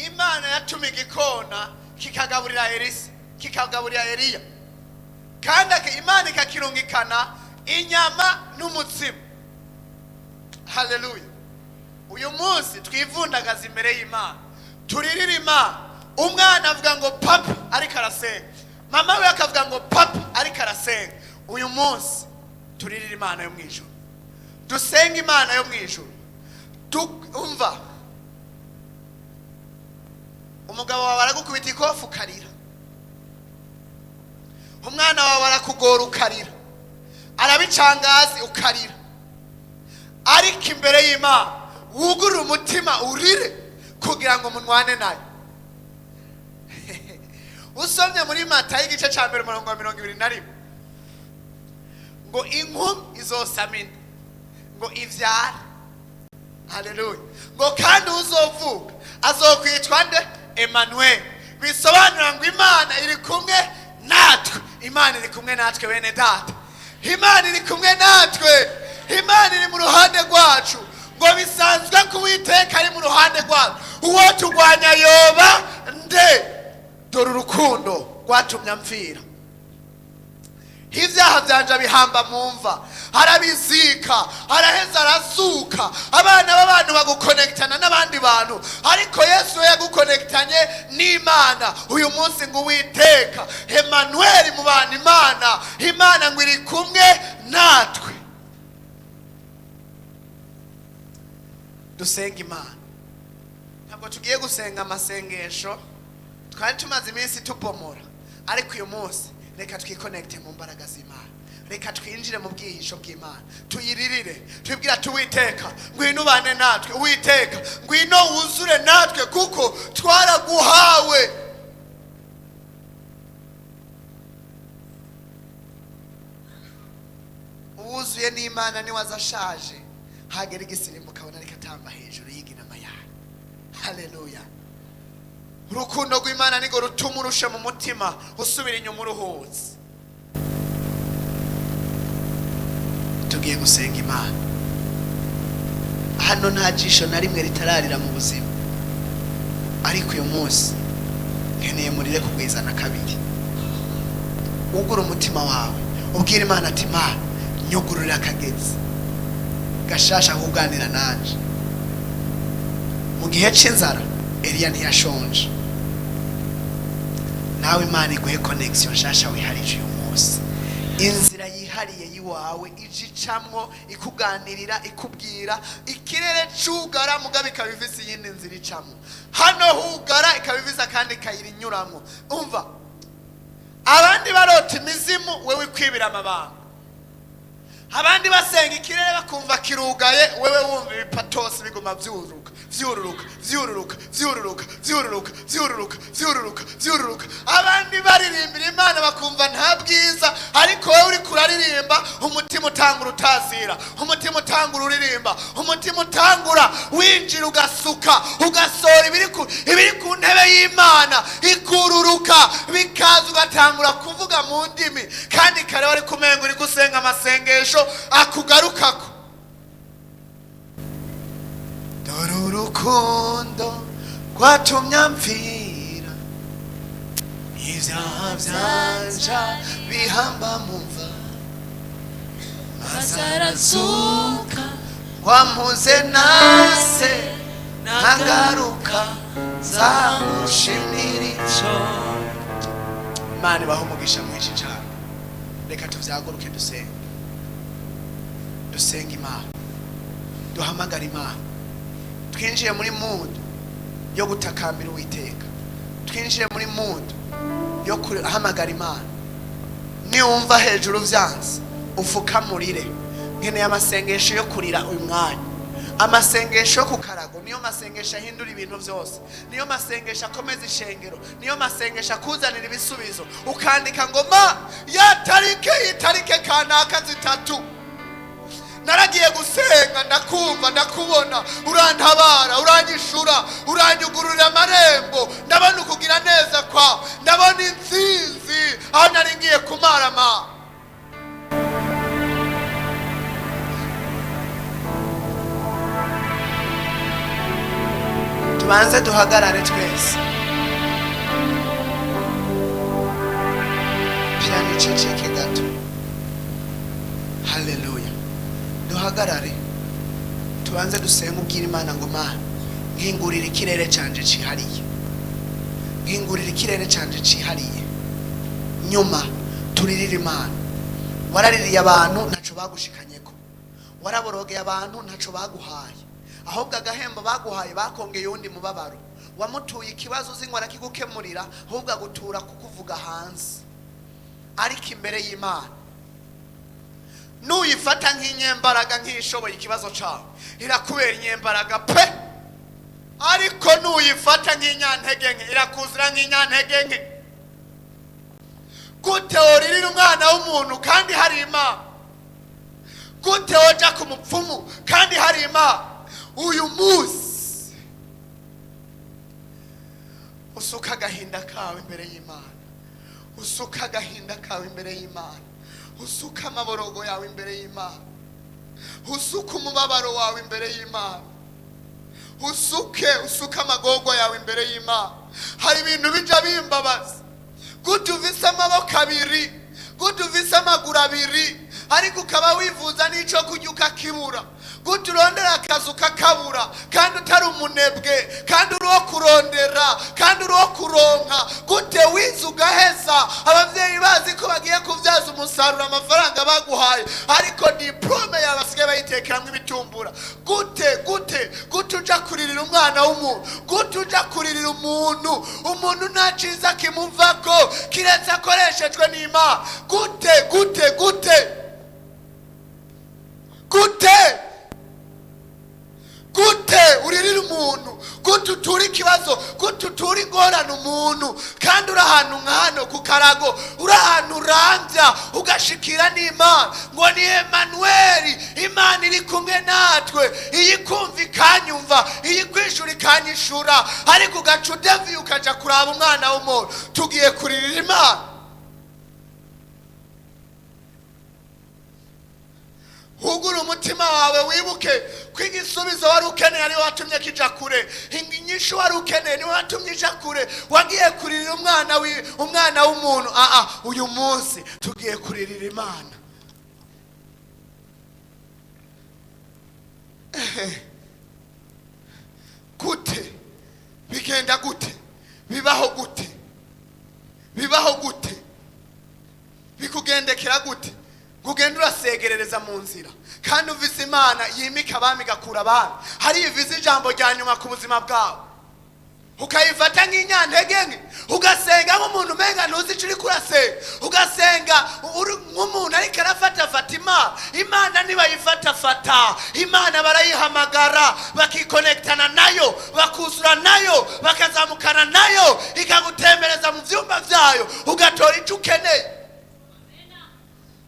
Imana yatuma igikona kikagaburira Elisa, kikagaburira Eliya, kandi Imana ikakirungikana inyama n'umutsima. Haleluya. Uyu munsi twivundagaza imbere y'Imana, turirira Imana. Umwana avuga ngo papa ariko arasenga, mama we akavuga ngo papa ariko arasenga. Uyu munsi turirira Imana yo mwijuru, dusenga Imana yo mwijuru. Umva, umugabo wawe aragukubita ikofu ukarira, umwana wawe arakugora ukarira, arabicangazi ukarira, ariko imbere y'Imana wugurura umutima urire kugira ngo munwane nayo. Usomye muri Matayo igice cya 21 ngo inkumi izosamina ngo ivyara. Haleluya. Ngo kandi uzovuka azokwitwa nde? Emmanuel. Bisobanura ngo Imana iri kumwe natwe. Imana iri kumwe natwe bene data. Imana iri kumwe natwe. Imana iri mu ruhande rwacu. Ngo bisanzwe ko Uwiteka ari mu ruhande rwacu. Uwo turwanya yoba nde? Dore urukundo rwatumye amfira. Ibyaha byanje bihamba mumva, harabizika, haraheza arazuka. Abana b'abantu bagukonektana n'abandi bantu, ariko Yesu yagukonektanye n'Imana. Uyu munsi ngo Uwiteka Emmanuel mu bana Imana, Imana ngo iri kumwe natwe. Dusenga Imana. Ntabwo tugiye gusenga amasengesho twari tumaze iminsi tupomora, ariko uyu munsi reka twikonekte mu mbaraga z'Imana. Reka twinjire mu bwihisho bw'Imana, tuyiririre, tubwira Uwiteka ngwino ubane natwe. Uwiteka ngwino wuzure natwe kuko twaraguhawe. Uwuzuye n'Imana ni wazashaje hagera igisirimbo kabona reka tamba hejuru y'iginama yawe. Haleluya. Urukundo rw'Imana nigo rutuma urusha mu mutima usubira inyuma uruhutse. Tugiye gusenga Imana. Hano nta jisho na rimwe ritararira mu buzima, ariko uyu munsi nkeneye murire kugwizana kabiri. Ugura umutima wawe ubwira Imana ati Imana nyugururira akagezi gashasha kuganira nanje. Mu gihe c'inzara Eliya ntiyashonje, nawe Imana iguhe connection shasha wiharije uyu munsi. Inzira yihariye yiwawe ijicamwo ikuganirira ikubwira ikirere cugara mugabe kabivisi yindi nzira icamwo. Hano hugara ikabivisa kandi kayirinyuramo. Umva, abandi barota imizimu wewe kwibira amabanga, abandi basenga ikirere bakumva kirugaye wewe wumva ibipatosi biguma vyururuka vyururuka vyururuka vyururuka vyururuka vyururuka vyururuka vyururuka. Abandi baririmbira Imana bakumva nta bwiza, ariko wewe uri kuraririmba umutima utangura utazira, umutima utangura uririmba, umutima utangura winjira ugasuka ugasora ibiri ku ntebe y'Imana ikururuka bikaza ugatangura kuvuga mu ndimi, kandi kare wari kumenga uri gusenga amasengesho akugarukako. Dore urukundo rwatumye amfira, ibyaha byanje bihamba mumva, azarazuka wampuze nase ntagaruka zamushimira ico. Imana ibahe umugisha mwinshi cyane. Reka tuvyaguruke dusenge. Dusenga Imana, duhamagara Imana, twinjiye muri mood yo gutakambira Uwiteka, twinjiye muri mood yo kuhamagara Imana. Niwumva hejuru vyanze ufukamurire. Nkeneye amasengesho yo kurira uyu mwanya, amasengesho ku karago, niyo masengesho ahindura ibintu byose, niyo masengesho akomeza ishengero, niyo masengesho akuzanira ibisubizo. Ukandika ngo ma ya tarike kanaka zitatu naragiye gusenga, ndakumva ndakubona, urantabara, uranyishura, uranyugururira amarembo, ndabona ukugira neza kwa, ndabona intsinzi aho nari ngiye kumarama. tubanze duhagarare twese. Piano iceceke gato. Haleluya. Duhagarare tubanze dusenga ubwira Imana ngo Mana ngingurira ikirere canje cihariye, ngingurira ikirere canje cihariye. Nyuma turirira Imana. Waraririye abantu ntaco bagushikanyeko, waraborogeye abantu ntaco baguhaye, ahubwo agahembo baguhaye bakongeye undi mubabaro. Wamutuye ikibazo uzi ngo arakigukemurira, ahubwo agutura kukuvuga hanze. Ariko imbere y'Imana nuyifata nk'inyembaraga nk'ishoboye ikibazo cawe, irakubera inyembaraga pe. Ariko nuyifata nk'inyantege nke, irakuzira nk'inyantege nke. Gute woririra umwana w'umuntu kandi hari Imana? Gute woja ku mupfumu kandi hari Imana? Uyu munsi usuka agahinda kawe imbere y'Imana, usuka agahinda kawe imbere y'Imana, usuka amaborogo yawe imbere y'Imana, usuka umubabaro wawe imbere y'Imana, usuka amagorwa yawe imbere y'Imana. Hari ibintu bija bimbabaza. Gute uvise amaboko abiri, gute uvise amaguru abiri, ariko ukaba wifuza n'ico kurya ukakibura. Gute urondera akazi ukakabura kandi utari umunebwe, kandi uri wo kurondera, kandi uri wo kuronka. Gute wize ugaheza, abavyeyi bazi ko bagiye kuvyaza umusaruro amafaranga baguhaye, ariko diplome yawe basigaye bayitekeramwo ibitumbura. Gute uja kuririra umwana w'umuntu, gute uja kuririra umuntu nta ciza kimuvako kiretse akoreshejwe n'Imana. Gute uririra umuntu, gute utura ikibazo, gute utura ingorane umuntu, kandi uri ahantu nk'hano ku karago, uri ahantu urambya ugashikira n'Imana ngo ni Emanueli, Imana iri kumwe natwe, iyi kumva ikanyumva, iyi kwishura ikanyishura. Ariko ugaca udeviye ukaja kuraba umwana w'umuntu. Tugiye kuririra Imana. Hugura umutima wawe wibuke ko igisubizo wari ukeneye ari watumye kija kure, inyishu wari ukeneye ni watumye ija kure. Wagiye kuririra umwana w'umuntu. Uyu munsi tugiye kuririra Imana. Gute bigenda gute, bibaho gute, bikugendekera gute? Gugenda urasegerereza mu nzira kandi uvise Imana yimika abami gakura abami. Hari ivize ijambo rya nyuma ku buzima bwawe, ukayifata nk'inyantege nke, ugasenga nk'umuntu umenga ntuzi ico uriko urasenga, ugasenga nk'umuntu ariko arafata Imana nibayifata Imana barayihamagara, bakikonektana nayo, bakuzura nayo, bakazamukana nayo, ikagutembereza mu vyumba vyayo, ugatora ico ukeneye,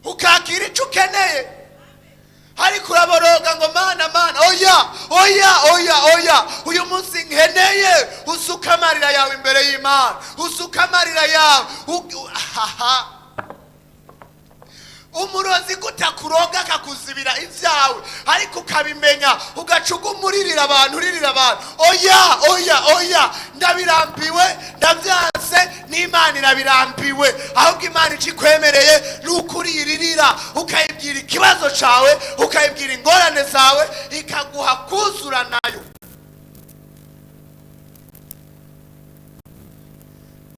ukakira ico ukeneye. Ariko uraboroga ngo Mana oya, uyu munsi nkeneye usuka amarira yawe imbere y'Imana, usuka amarira yawe. Umurozi gutakuroga akakuzibira ivyawe, ariko ukabimenya ugacuga umuririra abantu. Oya, ndabirambiwe, ndavyanse, n'Imana irabirambiwe. Ahubwo Imana ikikwemereye n'ukuriririra, ukayibwira ikibazo cawe, ukayibwira ingorane zawe, ikaguha kuzura nayo.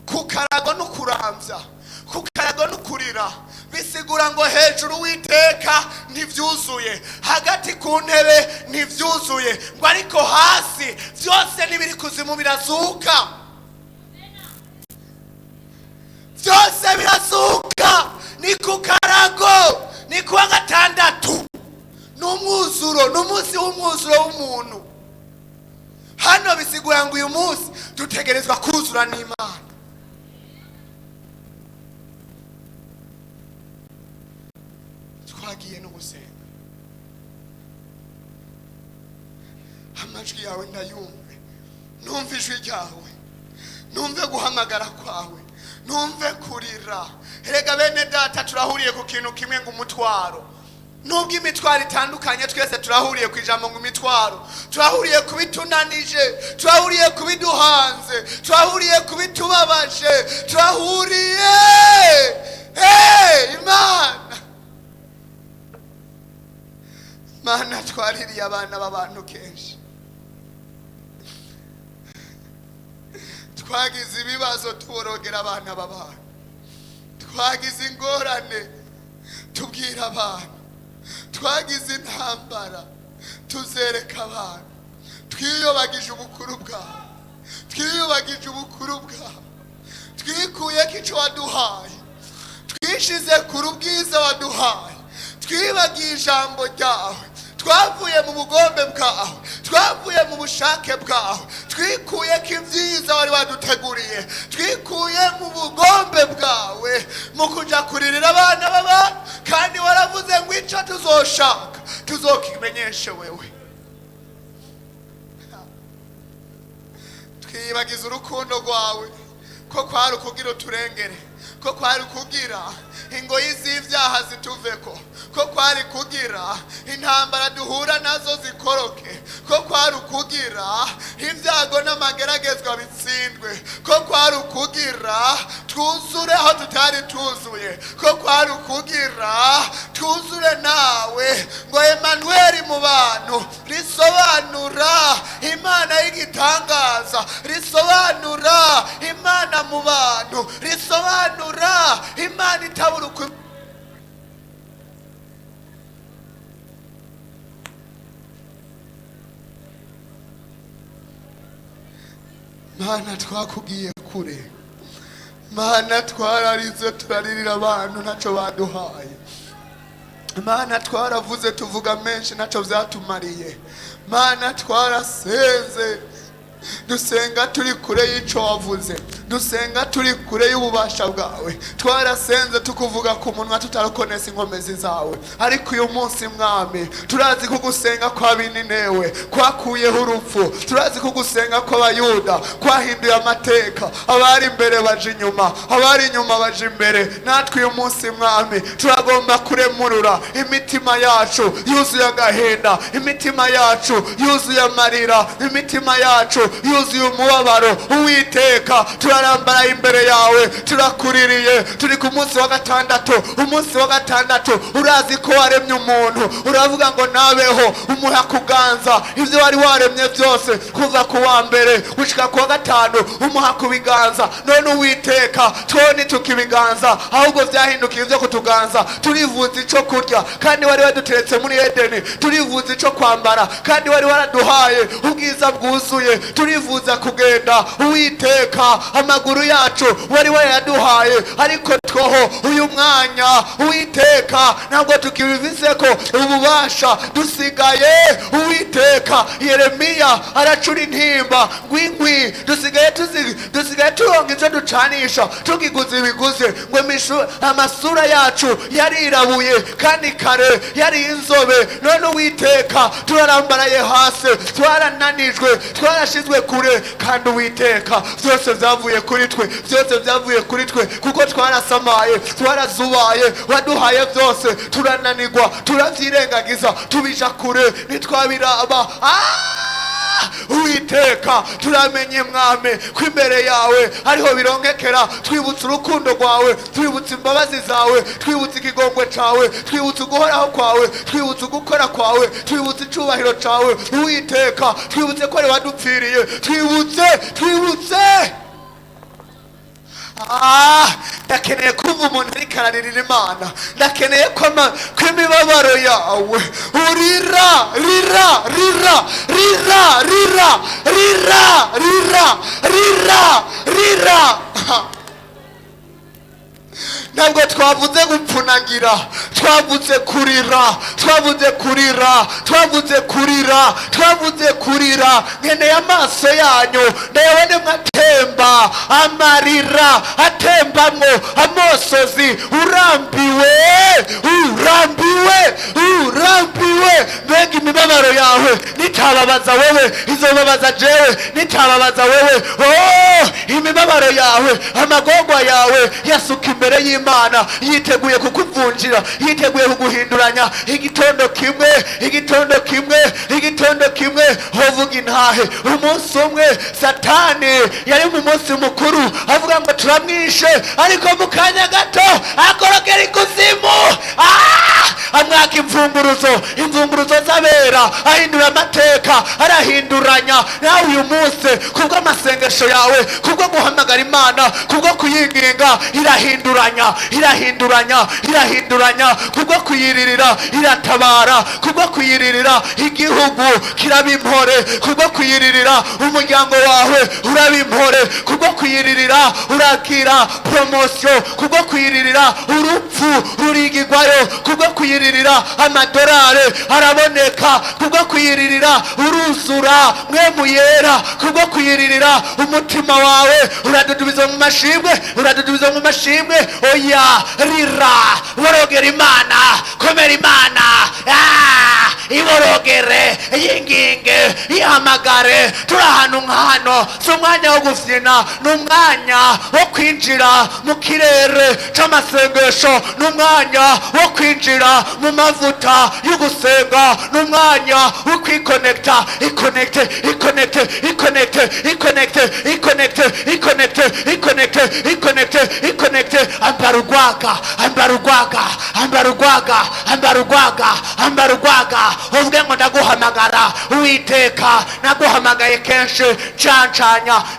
Kukarago n'ukuramvya, kukarago n'ukurira bisigura ngo hejuru witeka ntivyuzuye, hagati ku ntebe ntivyuzuye, ngo ariko hasi vyose nibiri kuzimu birazuka. Vyose birazuka. Ni kukarago, ni kuwa gatandatu, n'umwuzuro, n'umunsi w'umwuzuro w'umuntu. Hano bisigura ngo uyu munsi dutegerezwa kuzura n'Imana. Twagiye no gusenga, amajwi yawe ndayumve, numve ijwi ryawe, numve guhamagara kwawe, numve kurira. Erega bene data turahuriye ku kintu kimwe ngo umutwaro. nubwo imitwaro itandukanye twese turahuriye ku ijambo ngo imitwaro, turahuriye ku bitunanije, turahuriye ku biduhanze, turahuriye ku bitubabaje, turahuriye Imana twaririye abana b'abantu kenshi, twagize ibibazo tuborogera abana b'abantu, twagize ingorane tubwira abantu, twagize intambara tuzereka abantu, twiyobagije ubukuru bwawe, twiyobagije ubukuru bwawe, twikuye ko icyo waduhaye, twishize ku rubwiza waduhaye, twibagiye ijambo ryawe, twavuye mu bugombe bwawe, twavuye mu bushake bwawe, twikuye ko ibyiza wari waduteguriye, twikuye mu bugombe bwawe mu kujya kuririra abana b'abantu, kandi waravuze ngo icyo tuzoshaka tuzokimenyeshe wewe. Twibagize urukundo rwawe ko kwari ukugira uturengere, ko kwari kugira ingoyi z'ibyaha zituveko, ko kwari kugira intambara duhura nazo zikoroke, ko kwari kugira ibyago n'amageragezwa bitsindwe, ko kwari kugira twuzure aho tutari tuzuye, ko kwari kugira twuzure nawe, ngo Emanueli mu bantu risobanura Imana y'igitangaza, risobanura Imana mu bantu, risobanura Imana itabura uko. Mana twakugiye kure, Mana twararize turaririra abantu ntacyo baduhaye, Mana twaravuze tuvuga menshi ntacyo byatumariye, Mana twarasenze dusenga turi kure y'icyo wavuze, dusenga turi kure y'ububasha bwawe, twarasenze tukuvuga ku munwa tutarakonesa inkomezi zawe, ariko uyu munsi mwami turazi kugusenga kwa Bininewe kwakuyeho urupfu, turazi kugusenga kw'abayuda kwahinduye amateka, abari imbere baje inyuma, abari inyuma baje imbere. Natwe uyu munsi mwami turagomba kuremurura imitima yacu yuzuye agahinda, imitima yacu yuzuye amarira, imitima yacu yuzuye umubabaro. Uwiteka turarambara imbere yawe, turakuririye, turi ku munsi wa gatandatu. Umunsi wa gatandatu urazi ko waremye umuntu, uravuga ngo nabeho, umuha kuganza ibyo wari waremye byose kuva ku wa mbere gushika ku wa gatanu, umuha kubiganza. None Uwiteka twone tukibiganza, ahubwo byahindukiye ibyo kutuganza. Turivuza icyo kurya kandi wari waduteretse muri Edeni, turivuza icyo kwambara kandi wari waraduhaye ubwiza bwuzuye, turivuza kugenda. Uwiteka amaguru yacu wari wayaduhaye, ariko twoho uyu mwanya Uwiteka ntabwo tukibivize ko ububasha, dusigaye Uwiteka Yeremiya aracura intimba ngwingwi, dusigaye turonga icyo ducanisha tukiguza ibiguze, ngo amasura yacu yarirabuye kandi kare yari inzobe. None Uwiteka turarambaraye hasi, twarananijwe, twarashizwe kure, kandi Uwiteka byose byavuye kuri twe, byose byavuye kuri twe, kuko twarasamaye, twarazubaye, waduhaye byose turananirwa, turavyirengagiza, tubija kure, ntitwabiraba. Uwiteka turamenye mwami ko imbere yawe ariho birongekera. Twibutse urukundo rwawe, twibutse imbabazi zawe, twibutse ikigongwe cawe, twibutse uguhoraho kwawe, twibutse ugukora kwawe, twibutse icubahiro cawe. Uwiteka twibutse ko ari wadupfiriye, twibutse ndakeneye kumva umuntu ariko araririra Imana, ndakeneye ko imibabaro yawe urira. Ntabwo twavuze gupfunagira, twavuze kurira. Nkeneye amaso yanyu ndayabone mwatemba amarira, atembamwo amosozi. Urambiwe. Mbega imibabaro yawe nitababaza wewe, izobabaza jewe nitababaza wewe. imibabaro yawe, amagorwa yawe yasuka imbere y'Imana, yiteguye kukuvunjira, twiteguye kuguhinduranya igitondo kimwe igitondo kimwe igitondo kimwe hovuga intahe. Umunsi umwe Satani yari mu munsi mukuru avuga ngo turamwishe, ariko mu kanya gato akorokera ikuzimu, amwaka imvumburuzo z'abera, ahindura amateka, arahinduranya. Nawe uyu munsi kubwo amasengesho yawe, kubwo guhamagara Imana, kubwo kuyinginga, irahinduranya irahinduranya irahinduranya. Kubwo kuyiririra iratabara, kubwo kuyiririra igihugu kiraba impore, kubwo kuyiririra umuryango wawe uraba impore, kubwo kuyiririra urakira promosiyo, kubwo kuyiririra urupfu rurigirwayo, kubwo kuyiririra amadorari araboneka, kubwo kuyiririra uruzura mwemu yera, kubwo kuyiririra umutima wawe uradudubiza mu mashimwe, uradudubiza mu mashimwe. Oya rira, borogera Imana, komera Imana, iborogere, yinginge, ihamagare. Turi ahantu nk'hano, si umwanya wo gufyina, ni umwanya wo kwinjira mu kirere c'amasengesho, ni umwanya wo kwinjira mu mavuta yo gusenga, ni umwanya wo kwikonekta. Ikonekte ikonekte ikonekte ikonekte ikonekte ikonekte ikonekte ikonekte ikonekte. Ambarugwaga ambarugwaga ambarugwaga ambarugwaga ambarugwaga. Uvuge ngo ndaguhamagara Uwiteka, naguhamagaye kenshi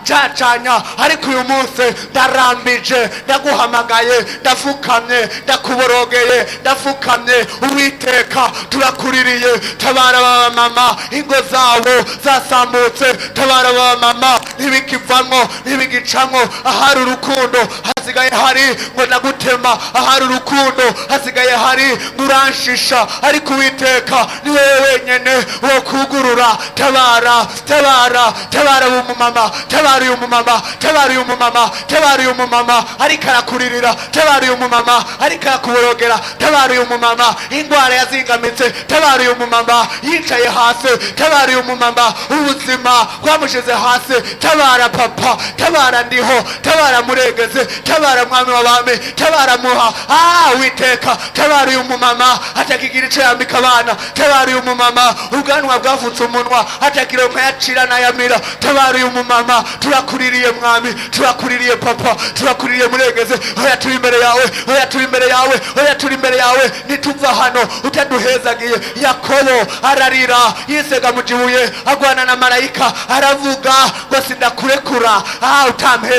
cancanya, ariko uyu munsi ndarambije, ndaguhamagaye, ndafukamye, ndakuborogeye, ndafukamye. Uwiteka turakuririye, tabara baba mama ingo zabo zasambutse, tabara baba mama ntibikivamwo ntibigicamwo. Ahari urukundo hasigaye hari ngo ndagutema, ahari urukundo hasigaye hari ngo uranshisha, ariko Uwiteka ni wewe wenyene wo kugurura. Tabara tabara tabara uyu mumama, tabara uyu mumama, tabara uyu mumama, tabara uyu mumama ariko arakuririra, tabara uyu mumama ariko arakuborogera, tabara uyu mumama ingwara yazingamitse, tabara uyu mumama yicaye hasi, tabara uyu mumama ubuzima bwamushize hasi. Tabara papa, tabara ndiho, tabara muregeze, tabara mwami w'abami, tabara muha. Uwiteka tabara uyu mumama atakigira ico yambika abana, tabara uyu mumama ubwanwa bwavutse umunwa atagira nkayacira nayamira. Tabara uyu mumama, turakuririye mwami, turakuririye papa, turakuririye muregeze. Oya turi imbere yawe, oya turi imbere yawe, oya turi imbere yawe, nituva hano utaduhezagiye. Yakobo ararira yisega mu gihuye, agwana na marayika aravuga ngo sindakurekura utampeza.